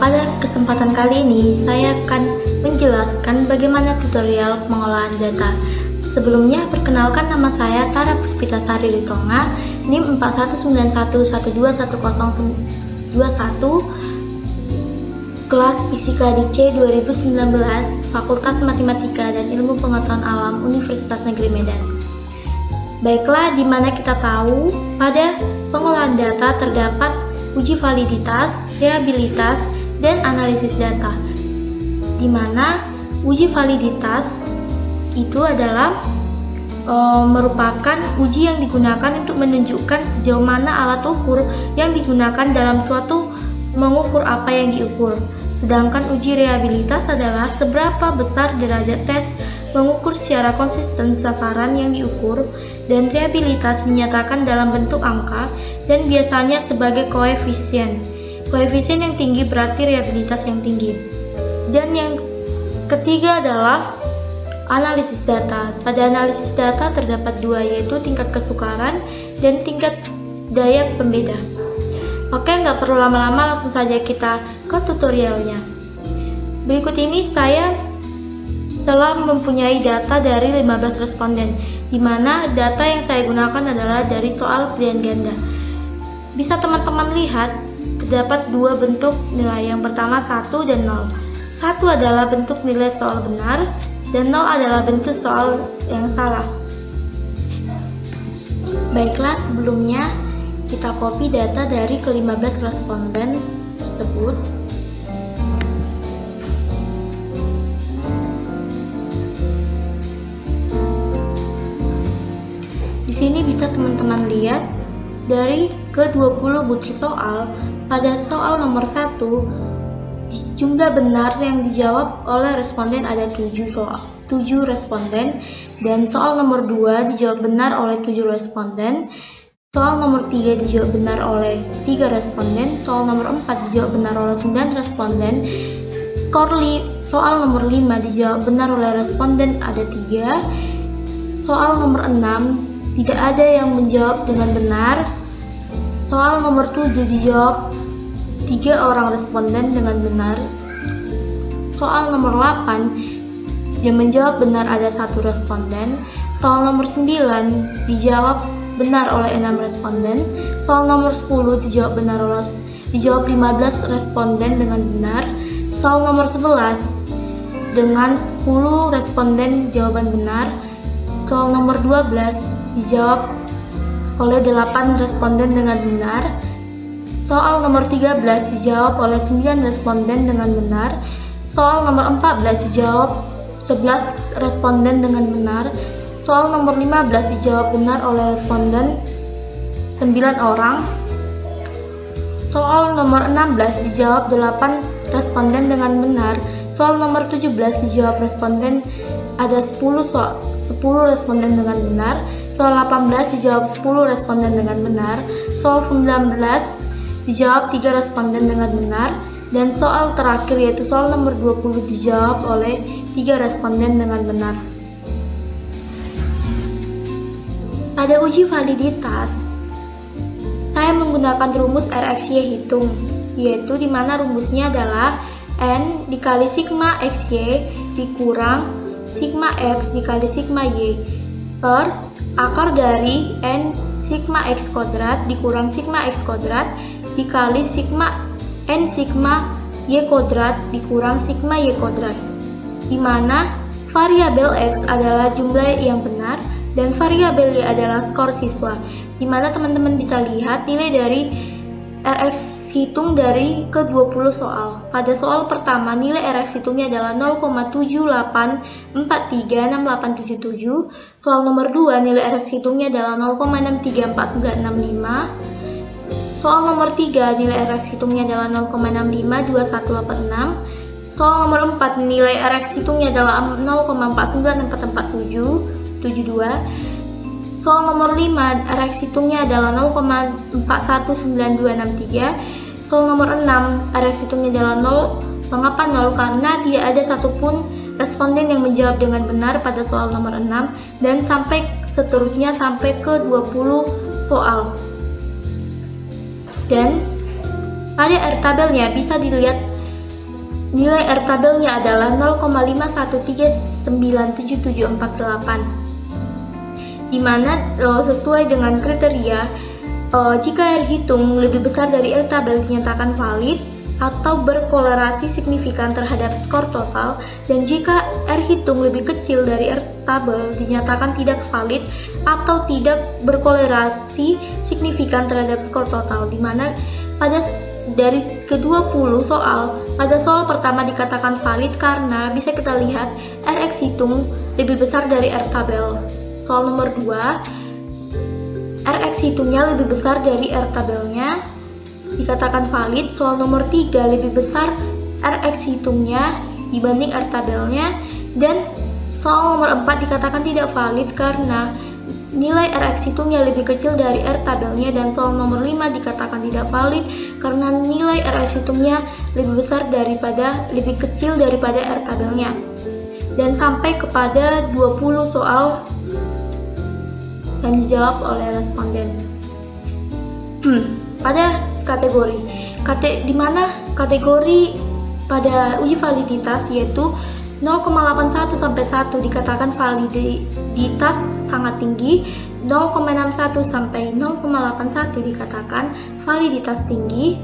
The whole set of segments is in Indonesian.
Pada kesempatan kali ini saya akan menjelaskan bagaimana tutorial pengolahan data. Sebelumnya, perkenalkan nama saya Tara Puspitasari Litonga, NIM 4191211021, kelas Fisika DC 2019, Fakultas Matematika dan Ilmu Pengetahuan Alam Universitas Negeri Medan. Baiklah, di mana kita tahu pada pengolahan data terdapat uji validitas, reliabilitas, dan analisis data. Di mana uji validitas itu adalah merupakan uji yang digunakan untuk menunjukkan sejauh mana alat ukur yang digunakan dalam suatu mengukur apa yang diukur. Sedangkan uji reliabilitas adalah seberapa besar derajat tes mengukur secara konsisten sasaran yang diukur, dan reliabilitas dinyatakan dalam bentuk angka dan biasanya sebagai koefisien. Koefisien yang tinggi berarti reliabilitas yang tinggi. Dan yang ketiga adalah analisis data. Pada analisis data terdapat dua, yaitu tingkat kesukaran dan tingkat daya pembeda. Oke, nggak perlu lama-lama, langsung saja kita ke tutorialnya. Berikut ini saya telah mempunyai data dari 15 responden, di mana data yang saya gunakan adalah dari soal pilihan ganda. Bisa teman-teman lihat, terdapat dua bentuk nilai. Yang pertama 1 dan 0. 1 adalah bentuk nilai soal benar, dan 0 adalah bentuk soal yang salah. Baiklah, sebelumnya kita copy data dari ke-15 responden tersebut. Di sini bisa teman-teman lihat dari ke-20 butir soal, pada soal nomor 1 jumlah benar yang dijawab oleh responden ada 7 responden, dan soal nomor 2 dijawab benar oleh 7 responden, soal nomor 3 dijawab benar oleh 3 responden, soal nomor 4 dijawab benar oleh 9 responden, soal nomor 5 dijawab benar oleh responden ada 3, soal nomor 6 tidak ada yang menjawab dengan benar, soal nomor 7 dijawab 3 orang responden dengan benar, soal nomor 8 yang menjawab benar ada 1 responden, soal nomor 9 dijawab benar oleh 6 responden, soal nomor 10 dijawab 15 responden dengan benar, soal nomor 11 dengan 10 responden jawaban benar, soal nomor 12 dijawab oleh 8 responden dengan benar, soal nomor 13 dijawab oleh 9 responden dengan benar, soal nomor 14 dijawab 11 responden dengan benar, soal nomor 15 dijawab benar oleh responden 9 orang, soal nomor 16 dijawab 8 responden dengan benar, soal nomor 17 dijawab responden ada 10 responden dengan benar, soal 18 dijawab 10 responden dengan benar, soal 19 dijawab 3 responden dengan benar, dan soal terakhir yaitu soal nomor 20 dijawab oleh 3 responden dengan benar. Pada uji validitas, saya menggunakan rumus RxY hitung, yaitu dimana rumusnya adalah N dikali sigma XY dikurang sigma X dikali sigma Y per akar dari N sigma X kuadrat dikurang sigma X kuadrat dikali sigma N sigma Y kuadrat dikurang sigma Y kuadrat, di mana variabel X adalah jumlah yang benar dan variabel Y adalah skor siswa, di mana teman-teman bisa lihat nilai dari Rx hitung dari ke-20 soal. Pada soal pertama, nilai Rx hitungnya adalah 0,78436877. Soal nomor 2, nilai Rx hitungnya adalah 0,634965. Soal nomor 3, nilai Rx hitungnya adalah 0,652186. Soal nomor 4, nilai Rx hitungnya adalah 0,49447772. Soal nomor 5, Rx hitungnya adalah 0,419263. Soal nomor 6, Rx hitungnya adalah 0. Mengapa 0? Karena tidak ada satupun responden yang menjawab dengan benar pada soal nomor 6, dan sampai seterusnya sampai ke 20 soal. Dan Pada R tabelnya bisa dilihat nilai R tabelnya adalah 0,51397748, di mana sesuai dengan kriteria jika R hitung lebih besar dari R tabel dinyatakan valid atau berkolerasi signifikan terhadap skor total, dan jika R hitung lebih kecil dari R tabel dinyatakan tidak valid atau tidak berkolerasi signifikan terhadap skor total, di mana dari ke-20 soal, pada soal pertama dikatakan valid karena bisa kita lihat Rx hitung lebih besar dari R tabel. Soal nomor 2, Rx hitungnya lebih besar dari R tabelnya, dikatakan valid. Soal nomor 3 lebih besar Rx hitungnya dibanding R tabelnya, dan soal nomor 4 dikatakan tidak valid karena nilai Rx hitungnya lebih kecil dari R tabelnya, dan soal nomor 5 dikatakan tidak valid karena nilai Rx hitungnya lebih kecil daripada R tabelnya. Dan sampai kepada 20 soal yang dijawab oleh responden. Pada kategori di mana kategori pada uji validitas yaitu 0,81 sampai 1 dikatakan validitas sangat tinggi, 0,61 sampai 0,81 dikatakan validitas tinggi,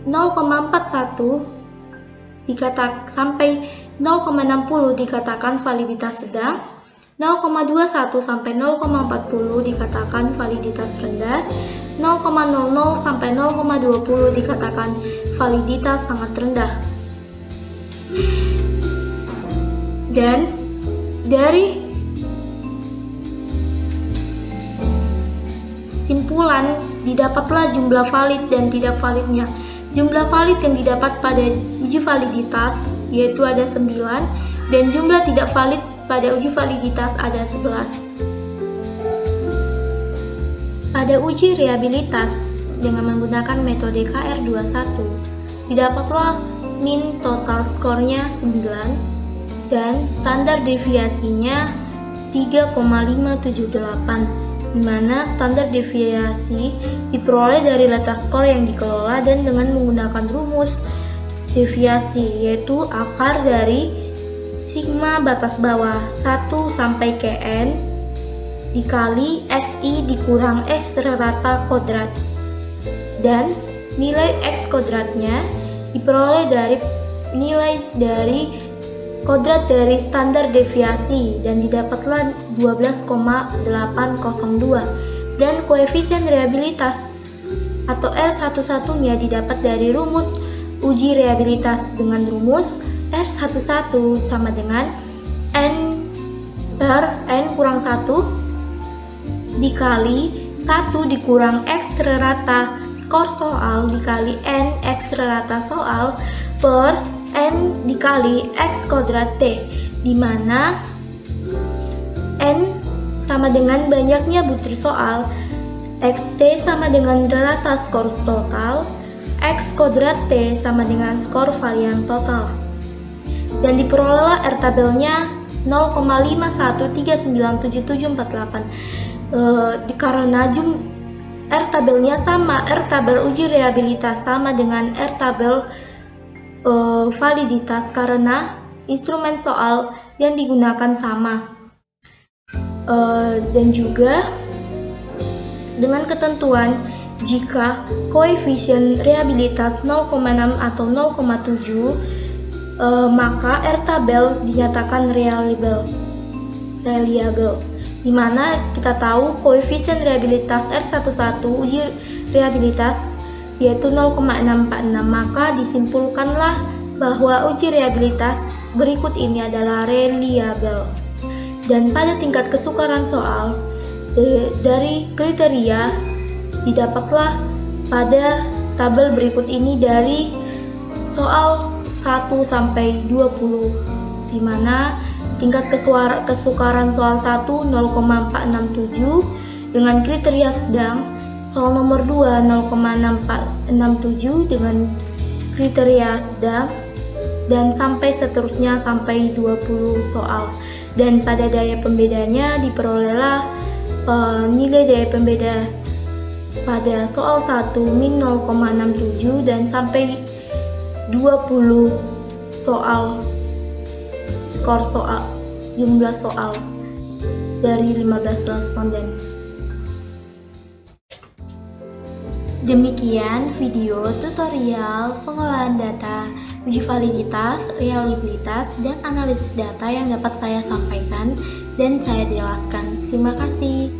0,41 sampai 0,60 dikatakan validitas sedang, 0,21 sampai 0,40 dikatakan validitas rendah, 0,00 sampai 0,20 dikatakan validitas sangat rendah. Dan dari simpulan didapatlah jumlah valid dan tidak validnya. Jumlah valid yang didapat pada uji validitas yaitu ada 9, dan jumlah tidak valid pada uji validitas ada 11. Pada uji reliabilitas dengan menggunakan metode KR21 didapatlah min total skornya 9 dan standar deviasinya 3,578, di mana standar deviasi diperoleh dari letak skor yang dikelola dan dengan menggunakan rumus deviasi yaitu akar dari sigma batas bawah 1 sampai ke n dikali xi dikurang x rata kodrat, dan nilai x kodratnya diperoleh dari nilai dari kodrat dari standar deviasi dan didapatlah 12,802, dan koefisien reliabilitas atau R11-nya didapat dari rumus uji reliabilitas dengan rumus R11 sama dengan N per N kurang 1 dikali 1 dikurang X rata skor soal dikali N X rata soal per N dikali X kodrat T, di mana N sama dengan banyaknya butir soal, XT sama dengan rata skor total, X kodrat T sama dengan skor varian total. Dan diperolehlah R tabelnya 0,51397748. Karena R tabelnya sama, R tabel uji reliabilitas sama dengan R tabel validitas karena instrumen soal yang digunakan sama, dan juga dengan ketentuan jika koefisien reliabilitas 0,6 atau 0,7 maka R tabel dinyatakan reliable, di mana kita tahu koefisien reliabilitas R11 uji reliabilitas yaitu 0,646, maka disimpulkanlah bahwa uji reliabilitas berikut ini adalah reliable. Dan pada tingkat kesukaran soal dari kriteria didapatlah pada tabel berikut ini dari soal 1 sampai 20, di mana tingkat kesukaran soal 1 0,467 dengan kriteria sedang, soal nomor 2 0,467 dengan kriteria sedang, dan sampai seterusnya sampai 20 soal. Dan pada daya pembedanya diperolehlah nilai daya pembeda pada soal 1 min 0,67 dan sampai 20 soal jumlah soal dari 15 responden. Demikian video tutorial pengolahan data, uji validitas, reliabilitas, dan analisis data yang dapat saya sampaikan dan saya jelaskan. Terima kasih.